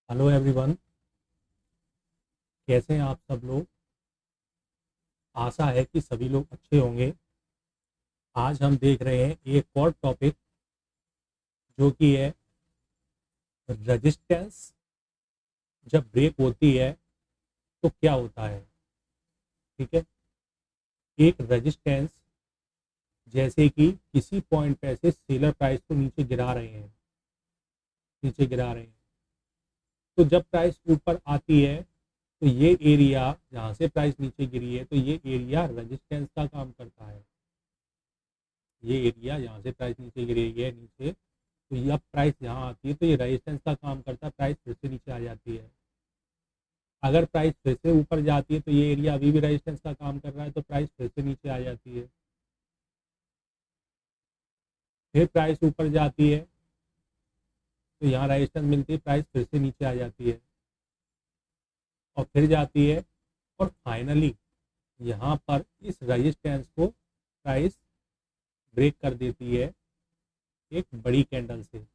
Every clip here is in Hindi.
Hello everyone. कैसे हैं आप सब लोग। आशा है कि सभी लोग अच्छे होंगे। आज हम देख रहे हैं एक और टॉपिक जो कि है रेजिस्टेंस। जब ब्रेक होती है तो क्या होता है। ठीक है। एक रेजिस्टेंस जैसे कि किसी पॉइंट पे से सेलर प्राइस को नीचे गिरा रहे हैं। तो जब प्राइस ऊपर आती है तो ये एरिया जहाँ से प्राइस नीचे गिरी है तो ये एरिया रेजिस्टेंस का काम करता है। ये एरिया यहाँ से प्राइस नीचे गिरी है नीचे, तो ये अब प्राइस यहाँ आती है तो ये रेजिस्टेंस का काम करता है, प्राइस फिर से नीचे आ जाती है। अगर प्राइस फिर से ऊपर जाती है तो ये एरिया अभी भी रेजिस्टेंस का काम कर रहा है तो प्राइस फिर से नीचे आ जाती है। फिर प्राइस ऊपर जाती है तो यहाँ रेजिस्टेंस मिलती है, प्राइस फिर से नीचे आ जाती है और फिर जाती है और फाइनली यहाँ पर इस रेजिस्टेंस को प्राइस ब्रेक कर देती है एक बड़ी कैंडल से।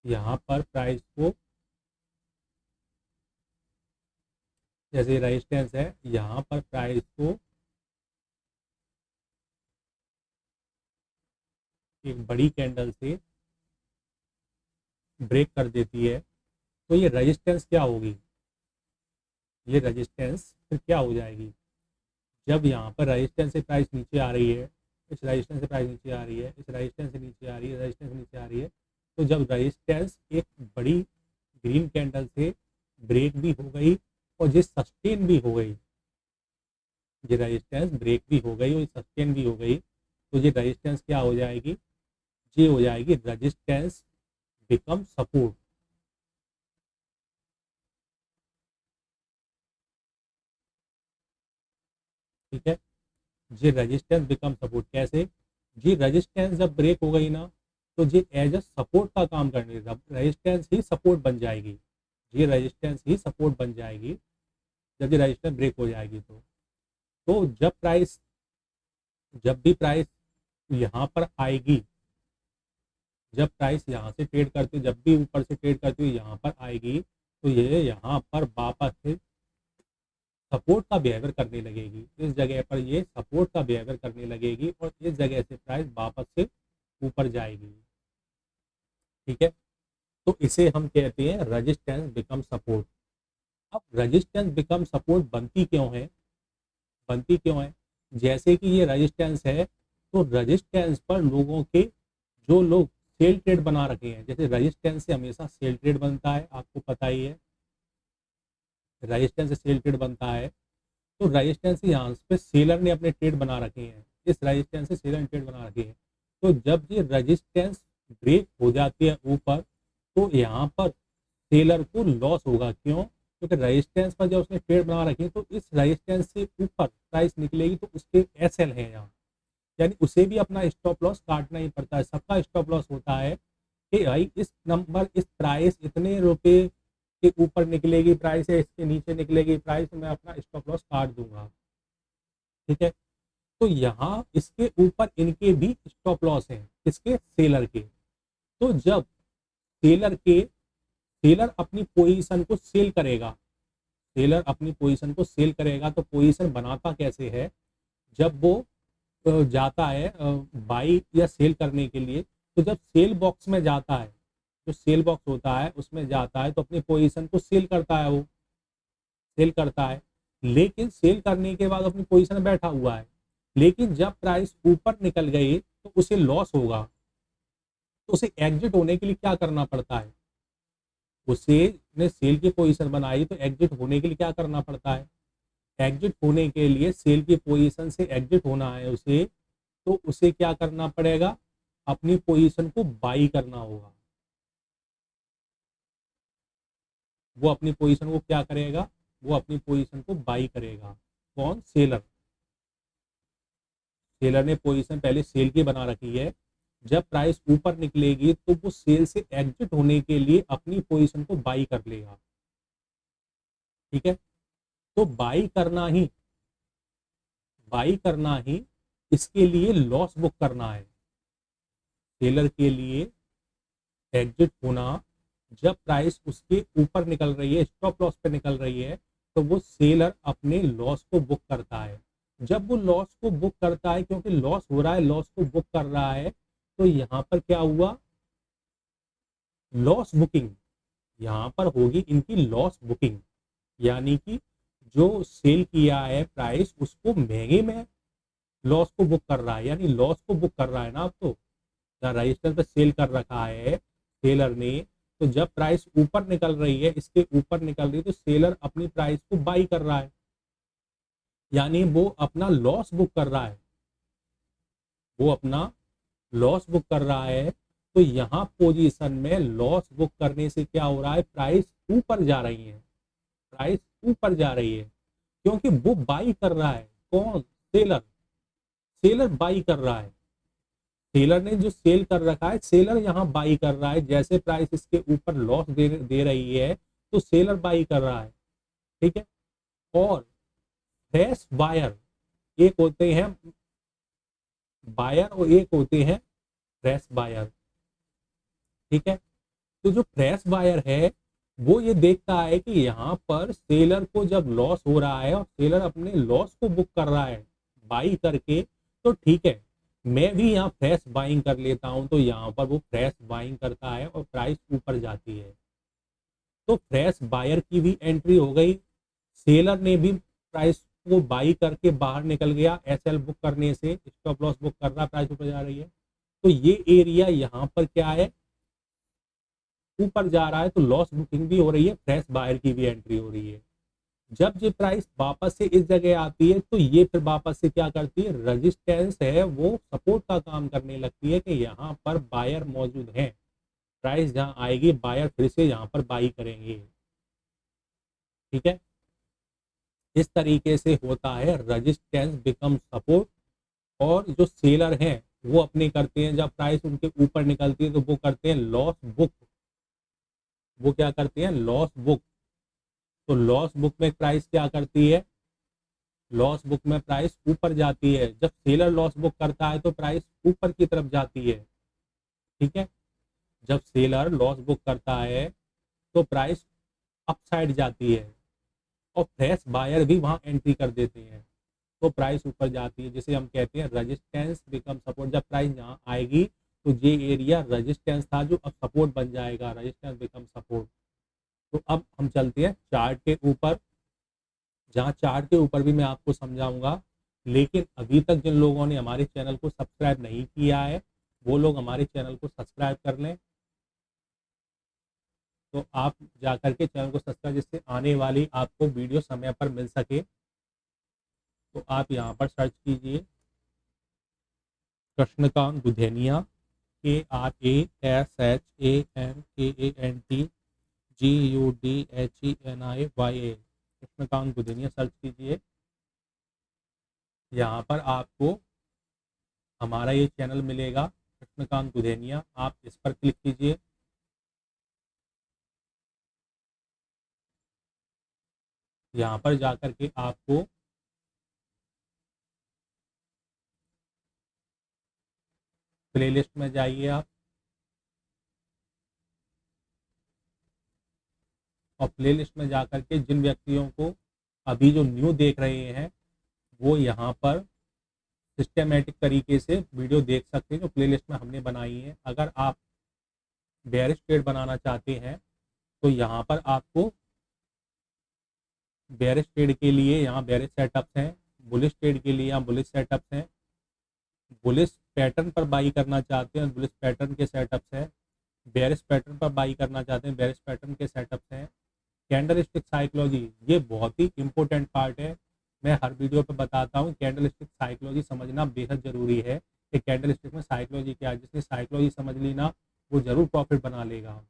यहाँ पर प्राइस को जैसे रेजिस्टेंस है यहाँ पर प्राइस को एक बड़ी कैंडल से ब्रेक कर देती है तो ये रेजिस्टेंस क्या होगी। ये रेजिस्टेंस फिर क्या हो जाएगी। जब यहाँ पर रेजिस्टेंस से प्राइस नीचे आ रही है, इस रेजिस्टेंस से प्राइस नीचे आ रही है, इस रेजिस्टेंस से नीचे आ रही है, रेजिस्टेंस से नीचे आ रही है, तो जब रेजिस्टेंस एक बड़ी ग्रीन कैंडल से ब्रेक भी हो गई और ये सस्टेन भी हो गई, ये रेजिस्टेंस ब्रेक भी हो गई और सस्टेन भी हो गई, तो ये रेजिस्टेंस क्या हो जाएगी। ये हो जाएगी रेजिस्टेंस बिकम सपोर्ट। ठीक है। ये रेजिस्टेंस बिकम सपोर्ट कैसे। ये रेजिस्टेंस जब ब्रेक हो गई ना तो ये एज अ सपोर्ट का काम करने लगा, रेजिस्टेंस ही सपोर्ट बन जाएगी। ये रेजिस्टेंस ही सपोर्ट बन जाएगी जब ये रेजिस्टेंस ब्रेक हो जाएगी तो जब भी प्राइस यहाँ पर आएगी, जब प्राइस यहाँ से ट्रेड करती है, जब भी ऊपर से ट्रेड करती हुई यहाँ पर आएगी तो ये यहाँ पर वापस से सपोर्ट का बिहेवियर करने लगेगी। इस जगह पर ये सपोर्ट का बिहेवियर करने लगेगी और इस जगह से प्राइस वापस से ऊपर जाएगी। ठीक है। तो इसे हम कहते हैं रेजिस्टेंस बिकम सपोर्ट। अब रेजिस्टेंस बिकम सपोर्ट बनती क्यों है। जैसे कि ये रेजिस्टेंस है तो रेजिस्टेंस पर लोगों के जो लोग सेल ट्रेड बना रखे हैं, जैसे रेजिस्टेंस से हमेशा सेल ट्रेड बनता है, आपको पता ही है रेजिस्टेंस से सेल ट्रेड बनता है। तो रेजिस्टेंस यहाँ पे सेलर ने अपने ट्रेड बना रखे हैं, इस रेजिस्टेंस से सेलर ने ट्रेड बना रखे हैं। तो जब ये रेजिस्टेंस ब्रेक हो जाती है ऊपर तो यहाँ पर सेलर को लॉस होगा। क्यों। क्योंकि रेजिस्टेंस पर जब उसने ट्रेड बना रखी है तो इस रेजिस्टेंस से ऊपर प्राइस निकलेगी तो उसके एसएल है यहाँ, यानी उसे भी अपना स्टॉप लॉस काटना ही पड़ता है। सबका स्टॉप लॉस होता है कि भाई इस प्राइस इतने रुपए के ऊपर निकलेगी प्राइस है, इसके नीचे निकलेगी प्राइस, मैं अपना स्टॉप लॉस काट दूंगा। ठीक है। तो यहाँ इसके ऊपर इनके भी स्टॉप लॉस है, इसके सेलर के। तो जब सेलर अपनी पोजीशन को सेल करेगा, तो पोजीशन बनाता कैसे है। जब वो जाता है बाई या सेल करने के लिए, तो जब सेल बॉक्स में जाता है, जो सेल बॉक्स होता है उसमें जाता है तो अपनी पोजीशन को सेल करता है, वो सेल करता है। लेकिन सेल करने के बाद अपनी पोजीशन में बैठा हुआ है, लेकिन जब प्राइस ऊपर निकल गई तो उसे लॉस होगा। तो उसे एग्जिट होने के लिए क्या करना पड़ता है। उसे ने सेल की पोजीशन बनाई तो एग्जिट होने के लिए क्या करना पड़ता है। एग्जिट होने के लिए सेल की पोजीशन से एग्जिट होना है उसे, तो उसे क्या करना पड़ेगा, अपनी पोजीशन को बाई करना होगा। वो अपनी पोजीशन को क्या करेगा, वो अपनी पोजीशन को बाई करेगा। कौन, सेलर। सेलर ने पोजीशन पहले सेल की बना रखी है, जब प्राइस ऊपर निकलेगी तो वो सेल से एग्जिट होने के लिए अपनी पोजीशन को बाई कर लेगा। ठीक है। तो बाई करना ही इसके लिए लॉस बुक करना है। सेलर के लिए एग्जिट होना, जब प्राइस उसके ऊपर निकल रही है, स्टॉप लॉस पे निकल रही है, तो वो सेलर अपने लॉस को बुक करता है। जब वो लॉस को बुक करता है, क्योंकि लॉस हो रहा है, लॉस को बुक कर रहा है, तो यहां पर क्या हुआ, लॉस बुकिंग। यहां पर होगी इनकी लॉस बुकिंग, यानी कि जो सेल किया है प्राइस, उसको महंगे में लॉस को बुक कर रहा है, यानी लॉस को बुक कर रहा है ना। अब तो रजिस्टर पे सेल कर रखा है सेलर ने, तो जब प्राइस ऊपर निकल रही है, इसके ऊपर निकल रही है, तो सेलर अपनी प्राइस को बाई कर रहा है, यानी वो अपना लॉस बुक कर रहा है, वो अपना लॉस बुक कर रहा है। तो यहाँ पोजीशन में लॉस बुक करने से क्या हो रहा है, प्राइस ऊपर जा रही है, प्राइस ऊपर जा रही है, क्योंकि वो बाई कर रहा है। कौन? सेलर। सेलर बाई कर रहा है, सेलर ने जो सेल कर रखा है, सेलर यहाँ बाई कर रहा है। जैसे प्राइस इसके ऊपर लॉस दे रही है, तो सेलर बाई कर रहा है, ठीक है। और फ्रेश बायर, एक होते हैं बायर और एक होते हैं फ्रेश बायर, ठीक है। तो जो फ्रेश बायर है, वो ये देखता है कि यहाँ पर सेलर को जब लॉस हो रहा है और सेलर अपने लॉस को बुक कर रहा है बाई करके, तो ठीक है, मैं भी यहाँ फ्रेश बाइंग कर लेता हूँ। तो यहाँ पर वो फ्रेश बाइंग करता है और प्राइस ऊपर जाती है, तो फ्रेश बायर की भी एंट्री हो गई। सेलर ने भी प्राइस को बाई करके बाहर निकल गया, एसएल बुक करने से, स्टॉप लॉस बुक कर रहा, प्राइस ऊपर जा रही है, तो ये एरिया यहाँ पर क्या है, ऊपर जा रहा है, तो लॉस बुकिंग भी हो रही है, फ्रेश बायर की भी एंट्री हो रही है। जब ये प्राइस वापस से इस जगह आती है, तो ये फिर वापस से क्या करती है, रेजिस्टेंस है वो सपोर्ट का काम करने लगती है, कि यहाँ पर बायर मौजूद हैं, प्राइस जहाँ आएगी बायर फिर से यहाँ पर बाई करेंगे, ठीक है। इस तरीके से होता है, रेजिस्टेंस बिकम सपोर्ट। और जो सेलर हैं वो अपने करते हैं, जब प्राइस उनके ऊपर निकलती है, तो वो करते हैं लॉस बुक, वो क्या करते हैं, लॉस बुक। तो लॉस बुक में प्राइस क्या करती है, लॉस बुक में प्राइस ऊपर जाती है। जब सेलर लॉस बुक करता है, तो प्राइस ऊपर की तरफ जाती है, ठीक है। जब सेलर लॉस बुक करता है, तो प्राइस अप साइड जाती है, और फ्रेश बायर भी वहां एंट्री कर देते हैं, तो प्राइस ऊपर जाती है, जिसे हम कहते हैं रेजिस्टेंस बिकम सपोर्ट। जब प्राइस यहाँ आएगी, तो ये एरिया रेजिस्टेंस था, जो अब सपोर्ट बन जाएगा, रेजिस्टेंस बिकम सपोर्ट। तो अब हम चलते हैं चार्ट के ऊपर, जहाँ चार्ट के ऊपर भी मैं आपको समझाऊंगा। लेकिन अभी तक जिन लोगों ने हमारे चैनल को सब्सक्राइब नहीं किया है, वो लोग हमारे चैनल को सब्सक्राइब कर लें। तो आप जाकर के चैनल को सब्सक्राइब, जिससे आने वाली आपको वीडियो समय पर मिल सके। तो आप यहाँ पर सर्च कीजिए कृष्णकांत गुधेनिया, KRASHANKANTGUDHENIYA, कृष्णकांत गुधेनिया सर्च कीजिए। यहाँ पर आपको हमारा ये चैनल मिलेगा, कृष्णकांत गुधेनिया, आप इस पर क्लिक कीजिए। यहाँ पर जाकर के आपको प्लेलिस्ट में जाइए आप, और प्लेलिस्ट में जाकर के जिन व्यक्तियों को अभी जो न्यू देख रहे हैं, वो यहाँ पर सिस्टमेटिक तरीके से वीडियो देख सकते हैं, जो प्लेलिस्ट में हमने बनाई है। अगर आप बेयरिश ट्रेड बनाना चाहते हैं, तो यहाँ पर आपको बेयरिश ट्रेड के लिए यहाँ बेयरिश सेटअप्स हैं, बुलिश ट्रेड के लिए यहाँ बुलिश सेटअप्स हैं, बुलिश पैटर्न पर बाई करना चाहते हैं, बुलिश पैटर्न के सेटअप्स हैं, बेयरिश पैटर्न पर बाई करना चाहते हैं, बेयरिश पैटर्न के सेटअप्स हैं। कैंडल स्टिक साइकोलॉजी, ये बहुत ही इंपॉर्टेंट पार्ट है, मैं हर वीडियो पे बताता हूँ। कैंडल स्टिक साइकोलॉजी समझना बेहद जरूरी है, कि कैंडल स्टिक में साइकोलॉजी क्या है। जिसने साइकोलॉजी समझ ली ना, वो जरूर प्रॉफिट बना लेगा,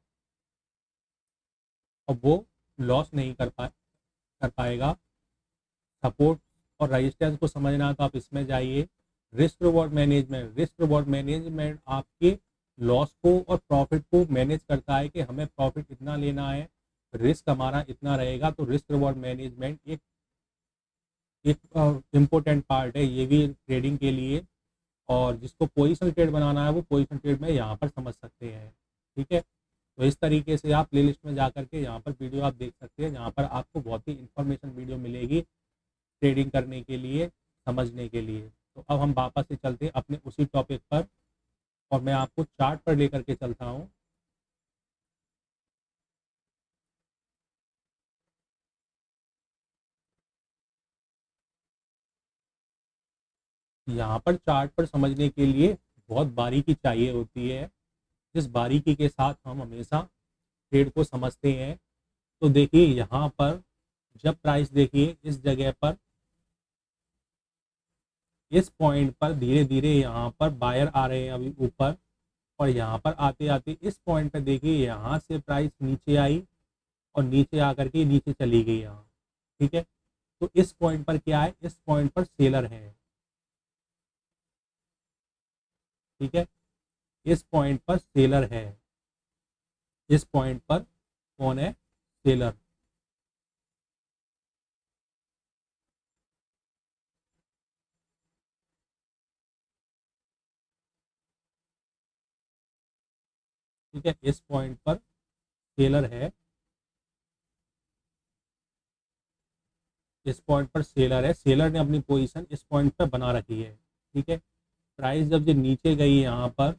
और वो लॉस नहीं कर पाएगा। सपोर्ट और रेजिस्टेंस को समझना, तो आप इसमें जाइए, risk reward management. Risk reward management आपके लॉस को और प्रॉफिट को मैनेज करता है, कि हमें प्रॉफिट इतना लेना है, रिस्क हमारा इतना रहेगा। तो रिस्क रिवॉर्ड मैनेजमेंट एक एक इम्पोर्टेंट पार्ट है ये भी ट्रेडिंग के लिए। और जिसको पोजीशन ट्रेड बनाना है वो पोजीशन ट्रेड में यहाँ पर समझ सकते हैं। ठीक है, तो इस तरीके से आप प्लेलिस्ट में जा करके यहाँ पर वीडियो आप देख सकते हैं, जहाँ पर आपको बहुत ही इन्फॉर्मेशन वीडियो मिलेगी ट्रेडिंग करने के लिए, समझने के लिए। तो अब हम वापस से चलते हैं अपने उसी टॉपिक पर, और मैं आपको चार्ट पर लेकर के चलता हूँ। यहाँ पर चार्ट पर समझने के लिए बहुत बारीकी चाहिए होती है, जिस बारीकी के साथ हम हमेशा ट्रेड को समझते हैं। तो देखिए यहाँ पर जब प्राइस देखिए इस जगह पर, इस पॉइंट पर धीरे धीरे यहाँ पर बायर आ रहे हैं अभी ऊपर, और यहाँ पर आते आते इस पॉइंट पर देखिए यहाँ से प्राइस नीचे आई और नीचे आकर के नीचे चली गई यहाँ। ठीक है, तो इस पॉइंट पर क्या है, इस पॉइंट पर सेलर है। ठीक है, इस पॉइंट पर सेलर है, इस पॉइंट पर कौन है, सेलर। ठीक है, इस पॉइंट पर सेलर है, इस पॉइंट पर सेलर है, सेलर ने अपनी पोजीशन इस पॉइंट पर बना रखी है। ठीक है, प्राइस जब ये नीचे गई यहाँ पर,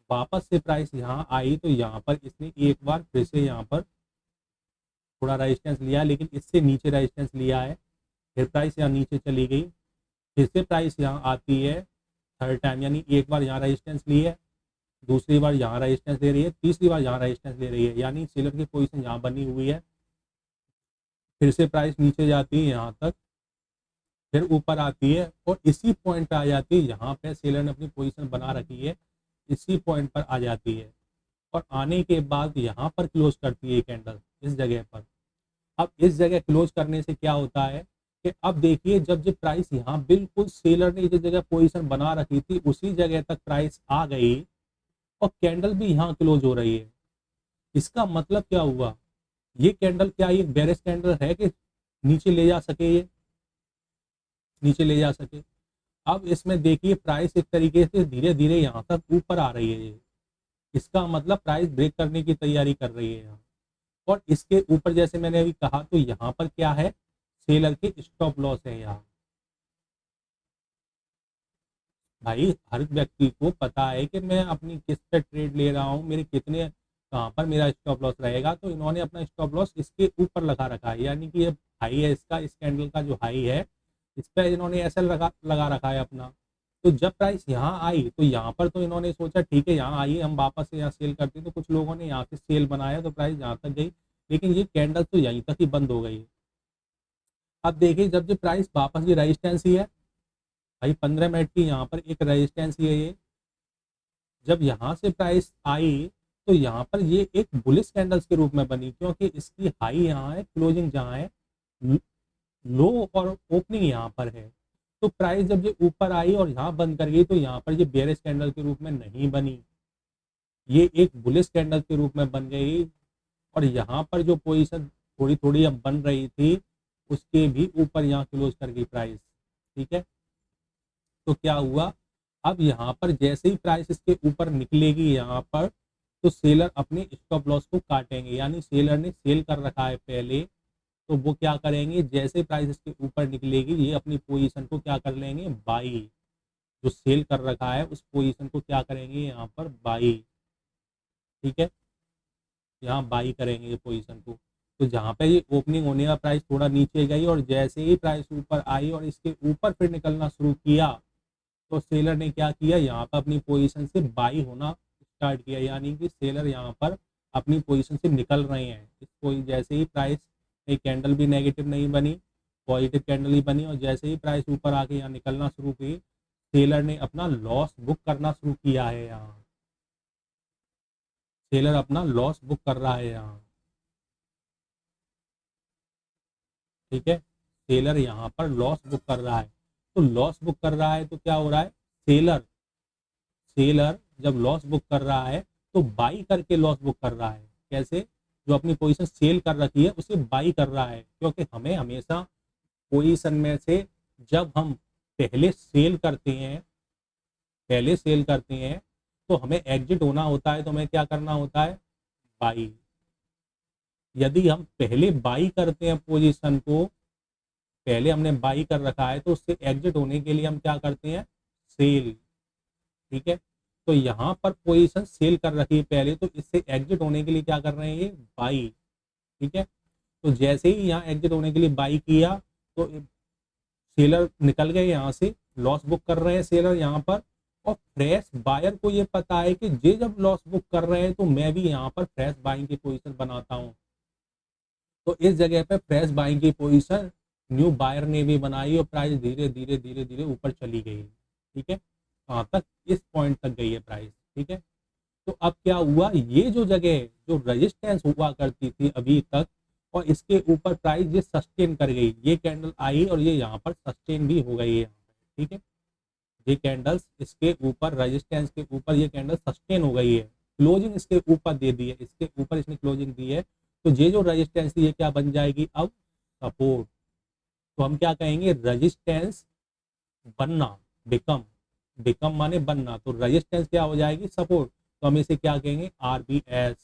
वापस से प्राइस यहाँ आई, तो यहाँ पर इसने एक बार फिर से यहाँ पर थोड़ा रेजिस्टेंस लिया, लेकिन इससे नीचे रेजिस्टेंस लिया है। फिर प्राइस यहाँ नीचे चली गई, फिर से प्राइस यहाँ आती है थर्ड टाइम, यानी एक बार यहाँ रेजिस्टेंस ली है, दूसरी बार यहाँ रेजिस्टेंस ले रही है, तीसरी बार यहाँ रेजिस्टेंस ले रही है, यानी सेलर की पोजीशन यहाँ बनी हुई है। फिर से प्राइस नीचे जाती है यहाँ तक, फिर ऊपर आती है और इसी पॉइंट पे आ जाती है, यहाँ पे सेलर ने अपनी पोजीशन बना रखी है, इसी पॉइंट पर आ जाती है और आने के बाद यहाँ पर क्लोज करती है कैंडल इस जगह पर। अब इस जगह क्लोज करने से क्या होता है कि अब देखिए जब जब प्राइस यहाँ बिल्कुल सेलर ने जिस जगह पोजीशन बना रखी थी उसी जगह तक प्राइस आ गई और कैंडल भी यहाँ क्लोज हो रही है। इसका मतलब क्या हुआ, ये कैंडल क्या ये बेरिश कैंडल है कि नीचे ले जा सके, ये नीचे ले जा सके। अब इसमें देखिए प्राइस एक तरीके से धीरे धीरे यहाँ तक ऊपर आ रही है, ये इसका मतलब प्राइस ब्रेक करने की तैयारी कर रही है यहाँ। और इसके ऊपर जैसे मैंने अभी कहा, तो यहाँ पर क्या है, सेलर के स्टॉप लॉस है यहाँ। भाई हर व्यक्ति को पता है कि मैं अपनी किस पे ट्रेड ले रहा हूँ, मेरे कितने कहाँ पर मेरा स्टॉप लॉस रहेगा, तो इन्होंने अपना स्टॉप लॉस इसके ऊपर लगा रखा है, यानी कि ये हाई है इसका, इस कैंडल का जो हाई है इस पर इन्होंने ऐसा लगा रखा है अपना। तो जब प्राइस यहाँ आई तो यहाँ पर तो इन्होंने सोचा ठीक है यहाँ आई हम वापस से यहाँ सेल करते हैं, तो कुछ लोगों ने यहाँ से सेल बनाया तो प्राइस यहाँ तक गई, लेकिन ये कैंडल तो यहीं तक ही बंद हो गई। अब देखिए जब ये प्राइस वापस, ये रेजिस्टेंस ही है भाई, 15 मिनट की यहाँ पर एक रेजिस्टेंस ही है ये। जब यहाँ से प्राइस आई तो यहाँ पर ये एक बुलिश कैंडल्स के रूप में बनी, क्योंकि इसकी हाई यहाँ है, क्लोजिंग जहाँ है, लो और ओपनिंग यहाँ पर है। तो प्राइस जब ये ऊपर आई और यहाँ बंद कर गई तो यहाँ पर ये बेरिश कैंडल के रूप में नहीं बनी, ये एक बुलिश कैंडल के रूप में बन गई। और यहाँ पर जो पोजीशन थोड़ी थोड़ी अब बन रही थी उसके भी ऊपर यहाँ क्लोज कर गई प्राइस। ठीक है, तो क्या हुआ, अब यहाँ पर जैसे ही प्राइस इसके ऊपर निकलेगी यहाँ पर, तो सेलर अपने स्टॉप लॉस को काटेंगे, यानी सेलर ने सेल कर रखा है पहले, तो वो क्या करेंगे, जैसे प्राइस इसके ऊपर निकलेगी ये अपनी पोजीशन को क्या कर लेंगे, बाई, जो सेल कर रखा है उस पोजीशन को क्या करेंगे यहाँ पर, बाई। ठीक है, यहाँ बाई करेंगे ये पोजीशन को। तो जहाँ पे ये ओपनिंग होने का प्राइस थोड़ा नीचे गई और जैसे ही प्राइस ऊपर आई और इसके ऊपर फिर निकलना शुरू किया, तो सेलर ने क्या किया, यहाँ पर अपनी पोजीशन से बाई होना स्टार्ट किया, यानी कि सेलर यहाँ पर अपनी पोजीशन से निकल रहे हैं। इसको जैसे ही प्राइस एक कैंडल भी नेगेटिव नहीं बनी, पॉजिटिव कैंडल ही बनी, और जैसे ही प्राइस ऊपर आके यहाँ निकलना शुरू की, सेलर ने अपना लॉस बुक करना शुरू किया है यहाँ, सेलर अपना लॉस बुक कर रहा है यहाँ। ठीक है, सेलर यहाँ पर लॉस बुक कर रहा है, तो लॉस बुक कर रहा है तो क्या हो रहा है, सेलर सेलर जब लॉस बुक कर रहा है तो बाई करके लॉस बुक कर रहा है। कैसे, जो अपनी पोजीशन सेल कर रखी है उसे बाई कर रहा है, क्योंकि हमें हमेशा पोजीशन में से जब हम पहले सेल करते हैं तो हमें एग्जिट होना होता है, तो हमें क्या करना होता है, बाई। यदि हम पहले बाई करते हैं पोजीशन को, पहले हमने बाई कर रखा है, तो उससे एग्जिट होने के लिए हम क्या करते हैं, सेल। ठीक है, तो यहाँ पर पोजीशन सेल कर रखी है पहले, तो इससे एग्जिट होने के लिए क्या कर रहे हैं, ये बाई। ठीक है, तो जैसे ही यहाँ एग्जिट होने के लिए बाई किया, तो सेलर निकल गए यहाँ से, लॉस बुक कर रहे हैं सेलर यहाँ पर। और फ्रेश बायर को ये पता है कि ये जब लॉस बुक कर रहे हैं तो मैं भी यहाँ पर फ्रेश बाइंग की पोजीशन बनाता हूँ। तो इस जगह पे फ्रेश बाइंग की पोजीशन न्यू बायर ने भी बनाई और प्राइस धीरे धीरे धीरे धीरे ऊपर चली गई। ठीक है, कहाँ तक, इस पॉइंट तक गई है प्राइस। ठीक है, तो अब क्या हुआ, ये जो जगह जो रेजिस्टेंस हुआ करती थी अभी तक, और इसके ऊपर प्राइस ये सस्टेन कर गई, ये कैंडल आई और ये यहाँ पर सस्टेन भी हो गई है यहाँ पे। ठीक है, ये कैंडल्स इसके ऊपर, रेजिस्टेंस के ऊपर ये कैंडल सस्टेन हो गई है, क्लोजिंग इसके ऊपर दे दी है, इसके ऊपर इसने क्लोजिंग दी है। तो ये जो रेजिस्टेंस थी ये क्या बन जाएगी अब, सपोर्ट। तो हम क्या कहेंगे, रेजिस्टेंस बनना, बिकम, बिकम माने बनना, तो रेजिस्टेंस क्या हो जाएगी, सपोर्ट। तो हम इसे क्या कहेंगे, RBS,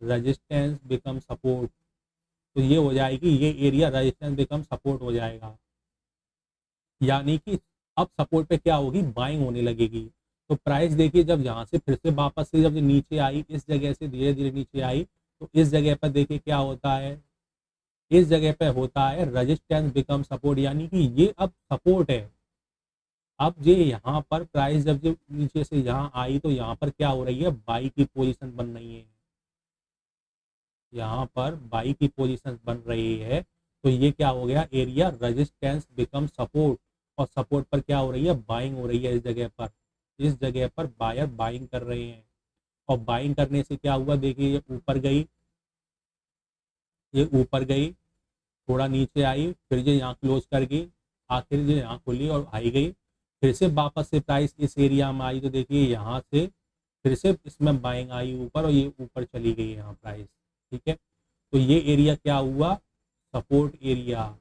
रेजिस्टेंस बिकम सपोर्ट। तो ये हो जाएगी, ये एरिया रेजिस्टेंस बिकम सपोर्ट हो जाएगा, यानी कि अब सपोर्ट पे क्या होगी, बाइंग होने लगेगी। तो प्राइस देखिए जब यहाँ से फिर से वापस से जब नीचे आई, इस जगह से धीरे धीरे नीचे आई, तो इस जगह पर देखिए क्या होता है, इस जगह पे होता है रेजिस्टेंस बिकम सपोर्ट, यानी कि ये अब सपोर्ट है। अब ये यहाँ पर प्राइस जब जो नीचे से यहाँ आई, तो यहाँ पर क्या हो रही है, बाई की पोजीशन बन रही है, यहाँ पर बाई की पोजीशन बन रही है। तो ये क्या हो गया, एरिया रेजिस्टेंस बिकम सपोर्ट, और सपोर्ट पर क्या हो रही है, बाइंग हो रही है। इस जगह पर बायर बाइंग कर रहे हैं, और बाइंग करने से क्या हुआ, देखिए ये ऊपर गई, ये ऊपर गई, थोड़ा नीचे आई, फिर ये यहाँ क्लोज कर गई, आखिर ये यहाँ खुली और आई गई, फिर से वापस से प्राइस इस एरिया में आई, तो देखिए यहाँ से फिर से इसमें बाइंग आई ऊपर, और ये ऊपर चली गई यहाँ प्राइस। ठीक है, तो ये एरिया क्या हुआ, सपोर्ट एरिया।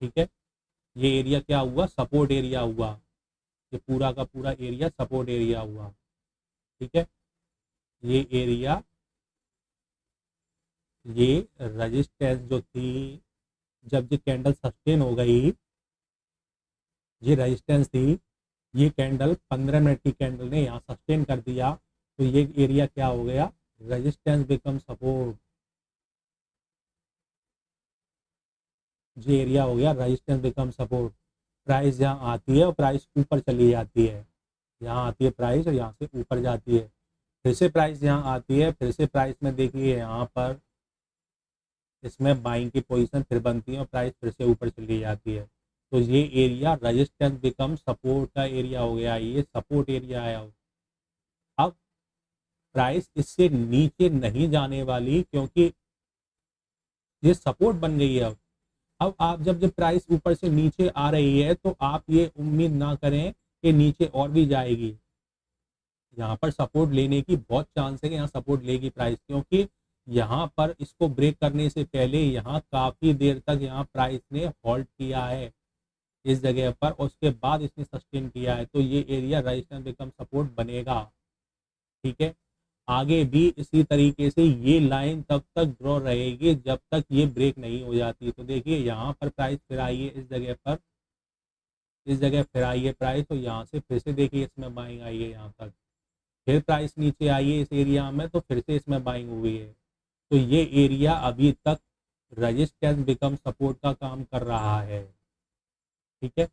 ठीक है, ये एरिया क्या हुआ, सपोर्ट एरिया हुआ, ये पूरा का पूरा एरिया सपोर्ट एरिया हुआ। ठीक है, ये एरिया, ये रेजिस्टेंस जो थी, जब ये कैंडल सस्टेन हो गई, ये रेजिस्टेंस थी, ये कैंडल 15 मिनट की कैंडल ने यहाँ सस्टेन कर दिया, तो ये एरिया क्या हो गया, रेजिस्टेंस बिकम सपोर्ट। ये एरिया हो गया रेजिस्टेंस बिकम सपोर्ट। प्राइस यहाँ आती है और प्राइस ऊपर चली जाती है, यहाँ आती है प्राइस और यहाँ से ऊपर जाती है, फिर से प्राइस यहाँ आती है, फिर से प्राइस में देखिए यहाँ पर इसमें बाइंग की पोजीशन फिर बनती है और प्राइस फिर से ऊपर चली जाती है। तो ये एरिया रेजिस्टेंस बिकम सपोर्ट का एरिया हो गया, ये सपोर्ट एरिया है। अब प्राइस इससे नीचे नहीं जाने वाली, क्योंकि ये सपोर्ट बन गई है। अब आप जब प्राइस ऊपर से नीचे आ रही है, तो आप ये उम्मीद ना करें कि नीचे और भी जाएगी, यहाँ पर सपोर्ट लेने की बहुत चांस है कि यहाँ सपोर्ट लेगी प्राइस, क्योंकि यहाँ पर इसको ब्रेक करने से पहले यहाँ काफ़ी देर तक यहाँ प्राइस ने होल्ड किया है इस जगह पर, और उसके बाद इसने सस्टेन किया है। तो ये एरिया रेजिस्टेंस बिकम सपोर्ट बनेगा। ठीक है, आगे भी इसी तरीके से ये लाइन तब तक ड्रॉ रहेगी जब तक ये ब्रेक नहीं हो जाती। तो देखिए यहाँ पर प्राइस फिर आई है इस जगह पर, इस जगह फिर आई है प्राइस, तो यहाँ से फिर से देखिए इसमें बाइंग आई है यहाँ तक, फिर प्राइस नीचे आई है इस एरिया में, तो फिर से इसमें बाइंग हुई है। तो ये एरिया अभी तक रेजिस्टेंस बिकम सपोर्ट का काम कर रहा है। ठीक है,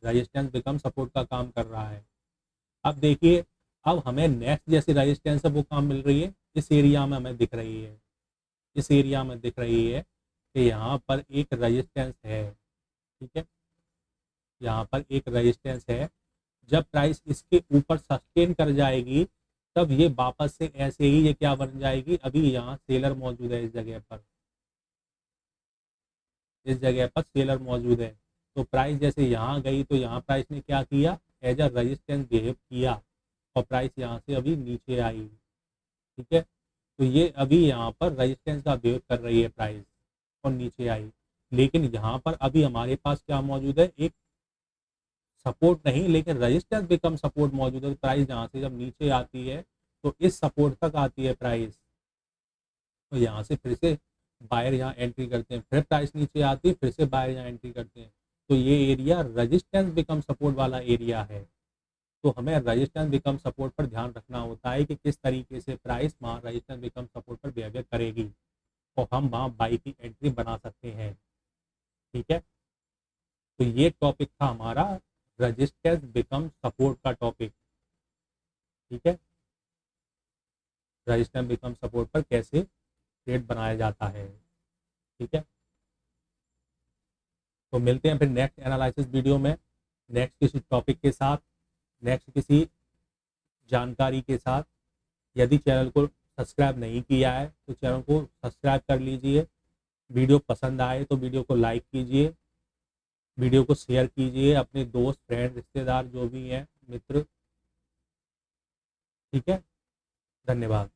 रेजिस्टेंस बिकम सपोर्ट का काम कर रहा है। अब देखिए, अब हमें नेक्स्ट जैसी रेजिस्टेंस है वो काम मिल रही है, इस एरिया में हमें दिख रही है, इस एरिया में दिख रही है कि यहाँ पर एक रेजिस्टेंस है। ठीक है, यहाँ पर एक रेजिस्टेंस है, जब प्राइस इसके ऊपर सस्टेन कर जाएगी, तब ये वापस से ऐसे ही ये क्या बन जाएगी, अभी यहाँ सेलर मौजूद है, इस जगह पर, इस जगह पर सेलर मौजूद है। तो प्राइस जैसे यहाँ गई, तो यहाँ प्राइस ने क्या किया, एज अ रेजिस्टेंस बिहेव किया, और प्राइस यहाँ से अभी नीचे आई। ठीक है, तो ये अभी यहाँ पर रेजिस्टेंस का वेव कर रही है प्राइस और नीचे आई, लेकिन यहाँ पर अभी हमारे पास क्या मौजूद है, एक सपोर्ट नहीं लेकिन रेजिस्टेंस बिकम सपोर्ट मौजूद है। प्राइस यहाँ से जब नीचे आती है तो इस सपोर्ट तक आती है प्राइस, तो यहाँ से फिर से बायर यहाँ एंट्री करते हैं, फिर प्राइस नीचे आती है, फिर से बायर यहाँ एंट्री करते हैं। तो ये एरिया रेजिस्टेंस बिकम सपोर्ट वाला एरिया है। तो हमें रेजिस्टेंस बिकम सपोर्ट पर ध्यान रखना होता है कि किस तरीके से प्राइस वहाँ रेजिस्टेंस बिकम सपोर्ट पर बिहेवियर करेगी और हम वहाँ बाई की एंट्री बना सकते हैं। ठीक है, तो ये टॉपिक था हमारा रेजिस्टेंस बिकम सपोर्ट का टॉपिक। ठीक है, रेजिस्टेंस बिकम सपोर्ट पर कैसे ट्रेड बनाया जाता है। ठीक है, तो मिलते हैं फिर नेक्स्ट एनालिसिस वीडियो में, नेक्स्ट किसी टॉपिक के साथ, नेक्स्ट किसी जानकारी के साथ। यदि चैनल को सब्सक्राइब नहीं किया है तो चैनल को सब्सक्राइब कर लीजिए। वीडियो पसंद आए तो वीडियो को लाइक कीजिए, वीडियो को शेयर कीजिए अपने दोस्त, फ्रेंड, रिश्तेदार जो भी हैं, मित्र। ठीक है, धन्यवाद।